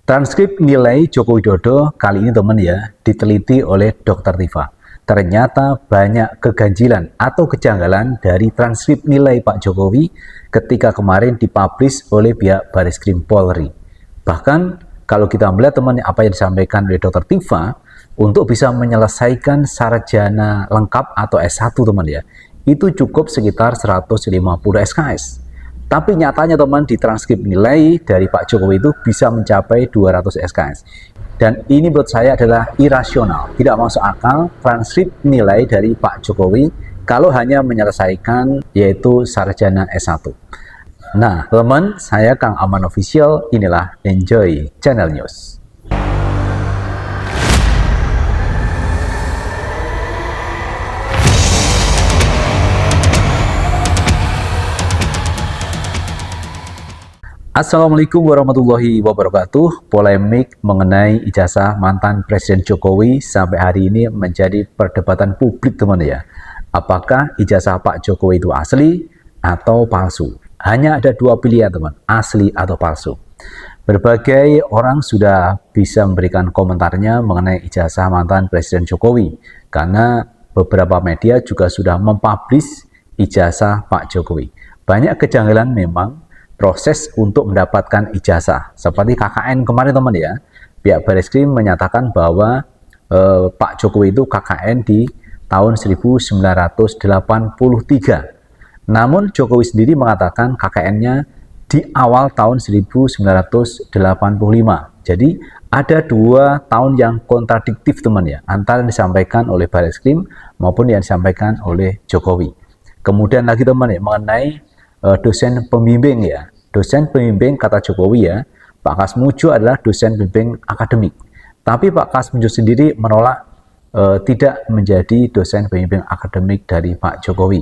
Transkrip nilai Joko Widodo kali ini teman ya, diteliti oleh Dr. Tifa. Ternyata banyak keganjilan atau kejanggalan dari transkrip nilai Pak Jokowi ketika kemarin dipublish oleh pihak Bareskrim Polri. Bahkan kalau kita melihat teman apa yang disampaikan oleh Dr. Tifa, untuk bisa menyelesaikan sarjana lengkap atau S1 teman ya, itu cukup sekitar 150 SKS. Tapi nyatanya teman, di transkrip nilai dari Pak Jokowi itu bisa mencapai 200 SKS. Dan ini menurut saya adalah irasional, tidak masuk akal transkrip nilai dari Pak Jokowi kalau hanya menyelesaikan yaitu sarjana S1. Nah teman, saya Kang Aman Official, inilah Enjoy Channel News. Assalamualaikum warahmatullahi wabarakatuh. Polemik mengenai ijazah mantan Presiden Jokowi sampai hari ini menjadi perdebatan publik teman ya. Apakah ijazah Pak Jokowi itu asli atau palsu? Hanya ada dua pilihan teman, asli atau palsu. Berbagai orang sudah bisa memberikan komentarnya mengenai ijazah mantan Presiden Jokowi, karena beberapa media juga sudah mempublish ijazah Pak Jokowi. Banyak kejanggalan memang proses untuk mendapatkan ijazah, seperti KKN kemarin teman ya. Pihak Bareskrim menyatakan bahwa Pak Jokowi itu KKN di tahun 1983. Namun Jokowi sendiri mengatakan KKN-nya di awal tahun 1985. Jadi ada 2 tahun yang kontradiktif teman ya, antara yang disampaikan oleh Bareskrim maupun yang disampaikan oleh Jokowi. Kemudian lagi teman ya, mengenai dosen pembimbing ya. Dosen pembimbing kata Jokowi ya, Pak Kasmujo adalah dosen pembimbing akademik. Tapi Pak Kasmujo sendiri menolak tidak menjadi dosen pembimbing akademik dari Pak Jokowi.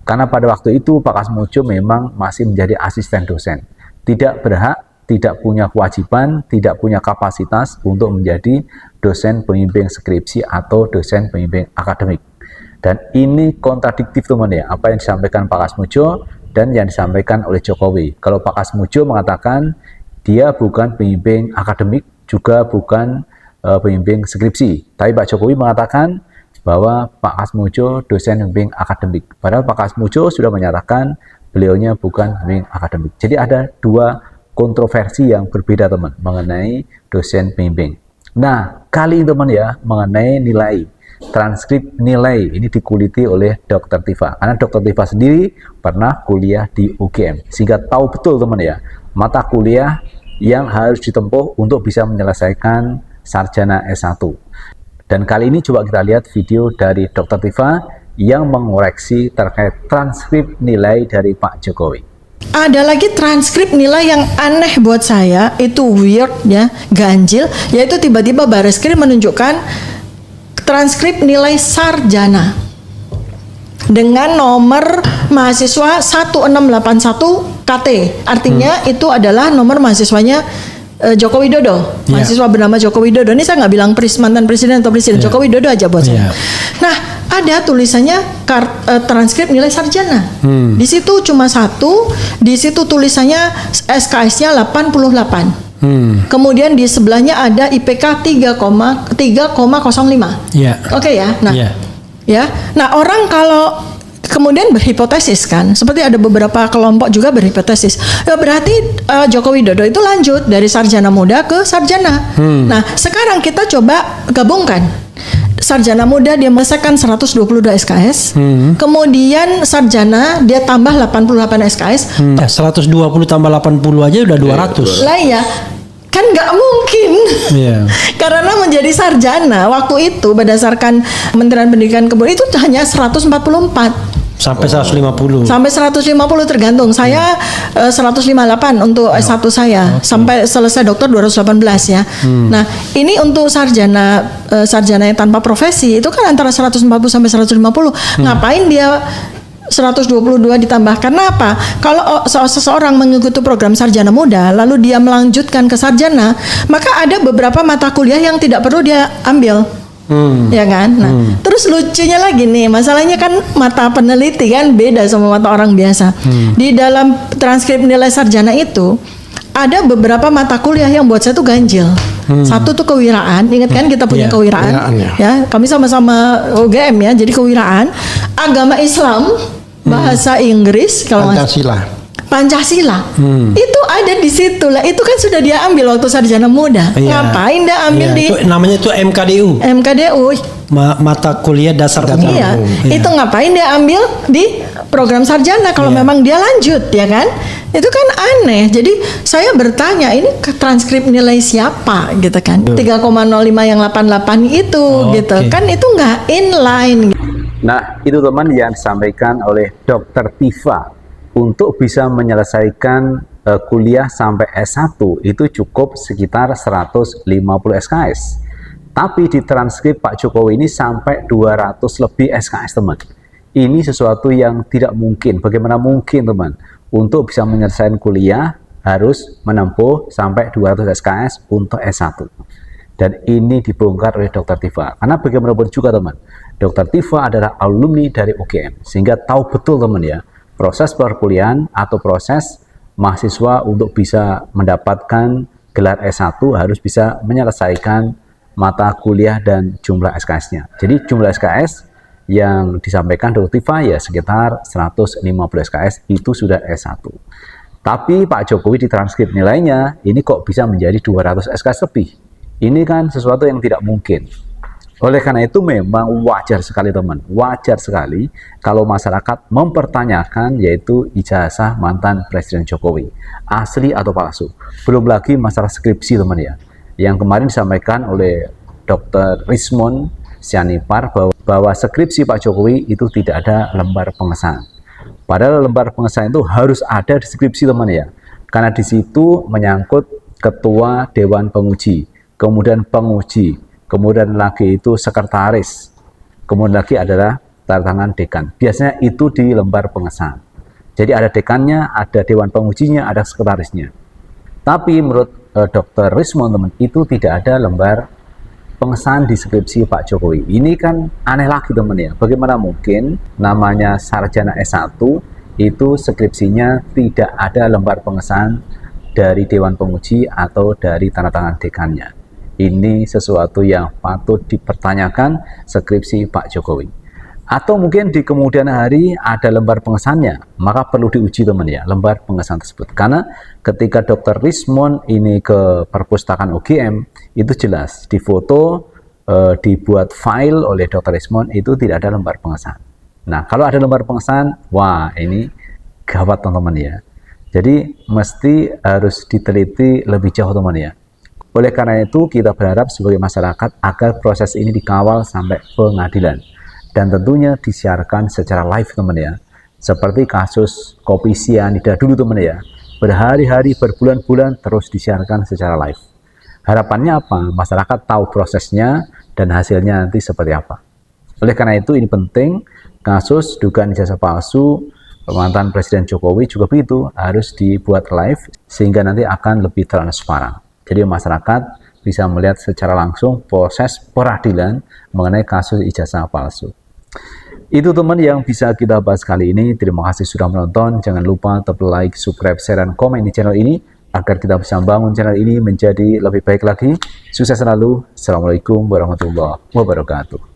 Karena pada waktu itu Pak Kasmujo memang masih menjadi asisten dosen. Tidak berhak, tidak punya kewajiban, tidak punya kapasitas untuk menjadi dosen pembimbing skripsi atau dosen pembimbing akademik. Dan ini kontradiktif teman ya, apa yang disampaikan Pak Kasmujo dan yang disampaikan oleh Jokowi. Kalau Pak Kasmujo mengatakan dia bukan pembimbing akademik, juga bukan pembimbing skripsi. Tapi Pak Jokowi mengatakan bahwa Pak Kasmujo dosen pembimbing akademik. Padahal Pak Kasmujo sudah menyatakan beliaunya bukan pembimbing akademik. Jadi ada 2 kontroversi yang berbeda teman mengenai dosen pembimbing. Nah kali ini teman ya, mengenai nilai. Transkrip nilai ini dikuliti oleh Dr. Tifa, karena Dr. Tifa sendiri pernah kuliah di UGM, sehingga tahu betul teman ya mata kuliah yang harus ditempuh untuk bisa menyelesaikan sarjana S1. Dan kali ini coba kita lihat video dari Dr. Tifa yang mengoreksi terkait transkrip nilai dari Pak Jokowi. Ada lagi transkrip nilai yang aneh buat saya, itu weird ya, ganjil, yaitu tiba-tiba Bareskrim menunjukkan transkrip nilai sarjana dengan nomor mahasiswa 1681 KT. Artinya itu adalah nomor mahasiswanya Joko Widodo. Mahasiswa bernama Joko Widodo. Ini saya nggak bilang mantan presiden atau presiden, Joko Widodo aja buat saya. Nah, ada tulisannya transkrip nilai sarjana. Di situ cuma 1, di situ tulisannya SKS-nya 88. Kemudian di sebelahnya ada IPK 3,05. Oke ya. Nah, ya. Nah, orang kalau kemudian berhipotesis kan, seperti ada beberapa kelompok juga berhipotesis. Ya berarti Joko Widodo itu lanjut dari sarjana muda ke sarjana. Nah, sekarang kita coba gabungkan. Sarjana muda dia menyelesaikan 122 SKS, kemudian sarjana dia tambah 88 SKS. 120 tambah 80 aja udah 200. Lah ya, kan nggak mungkin. Karena menjadi sarjana waktu itu berdasarkan Kementerian Pendidikan Kebudayaan itu hanya 144. Sampai 150. Sampai 150 tergantung. Saya 158 untuk S1 saya. Sampai selesai dokter 218 ya. Nah, ini untuk sarjana yang tanpa profesi itu kan antara 140 sampai 150. Ngapain dia 122 ditambah? Karena apa? Kalau seseorang mengikuti program sarjana muda lalu dia melanjutkan ke sarjana, maka ada beberapa mata kuliah yang tidak perlu dia ambil. Ya kan? Nah, terus lucunya lagi nih, masalahnya kan mata peneliti kan beda sama mata orang biasa. Di dalam transkrip nilai sarjana itu ada beberapa mata kuliah yang buat saya tuh ganjil. Satu tuh kewiraan, ingat kan kita punya Iya, kewiraan, kewiraan, ya. Kami sama-sama UGM ya, jadi kewiraan, agama Islam, bahasa Inggris, kalau nggak Pancasila, itu ada di situ lah. Itu kan sudah dia ambil waktu sarjana muda. Iya. Ngapain dia ambil Iya, di itu namanya itu MKDU, MKDU? mata kuliah dasar umum. Iya, itu ngapain dia ambil di program sarjana kalau memang dia lanjut, ya kan? Itu kan aneh. Jadi saya bertanya, ini transkrip nilai siapa gitu kan? 3,05 yang 88 itu gitu. Oke. Kan itu nggak inline. Nah, itu teman yang disampaikan oleh Dr. Tifa. Untuk bisa menyelesaikan kuliah sampai S1 itu cukup sekitar 150 SKS. Tapi di transkrip Pak Jokowi ini sampai 200 lebih SKS, teman. Ini sesuatu yang tidak mungkin. Bagaimana mungkin, teman? Untuk bisa menyelesaikan kuliah harus menempuh sampai 200 SKS untuk S1. Dan ini dibongkar oleh Dr. Tifa. Karena bagaimanapun juga, teman, Dr. Tifa adalah alumni dari UGM. Sehingga tahu betul, teman, ya, proses perkuliahan atau proses mahasiswa untuk bisa mendapatkan gelar S1 harus bisa menyelesaikan mata kuliah dan jumlah SKS-nya. Jadi jumlah SKS yang disampaikan Dr. Tifa ya sekitar 150 SKS itu sudah S1. Tapi Pak Jokowi di transkrip nilainya ini kok bisa menjadi 200 SKS lebih. Ini kan sesuatu yang tidak mungkin. Oleh karena itu memang wajar sekali, teman, wajar sekali kalau masyarakat mempertanyakan yaitu ijazah mantan Presiden Jokowi, asli atau palsu. Belum lagi masalah skripsi, teman, ya, yang kemarin disampaikan oleh Dr. Rismond Sianipar bahwa skripsi Pak Jokowi itu tidak ada lembar pengesahan. Padahal lembar pengesahan itu harus ada di skripsi, teman, ya, karena di situ menyangkut ketua Dewan Penguji, kemudian penguji, kemudian lagi itu sekretaris, kemudian lagi adalah tanda tangan dekan. Biasanya itu di lembar pengesahan. Jadi ada dekannya, ada dewan pengujinya, ada sekretarisnya. Tapi menurut Dr. Rismond, teman, itu tidak ada lembar pengesahan di skripsi Pak Jokowi. Ini kan aneh lagi, teman, ya. Bagaimana mungkin namanya sarjana S1 itu skripsinya tidak ada lembar pengesahan dari dewan penguji atau dari tanda tangan dekannya. Ini sesuatu yang patut dipertanyakan skripsi Pak Jokowi. Atau mungkin di kemudian hari ada lembar pengesahannya, maka perlu diuji, teman, ya, lembar pengesahan tersebut. Karena ketika Dr. Rismond ini ke perpustakaan UGM, itu jelas difoto, dibuat file oleh Dr. Rismond, itu tidak ada lembar pengesahan. Nah, kalau ada lembar pengesahan, wah, ini gawat, teman-teman, ya. Jadi mesti harus diteliti lebih jauh, teman, ya. Oleh karena itu, kita berharap sebagai masyarakat agar proses ini dikawal sampai pengadilan. Dan tentunya disiarkan secara live, teman, ya. Seperti kasus kopi sianida dulu, teman, ya. Berhari-hari, berbulan-bulan terus disiarkan secara live. Harapannya apa? Masyarakat tahu prosesnya dan hasilnya nanti seperti apa. Oleh karena itu, ini penting, kasus dugaan ijazah palsu mantan Presiden Jokowi juga begitu, harus dibuat live sehingga nanti akan lebih transparan. Jadi masyarakat bisa melihat secara langsung proses peradilan mengenai kasus ijazah palsu. Itu, teman, yang bisa kita bahas kali ini. Terima kasih sudah menonton. Jangan lupa tetap like, subscribe, share, dan komen di channel ini agar kita bisa membangun channel ini menjadi lebih baik lagi. Sukses selalu. Assalamualaikum warahmatullahi wabarakatuh.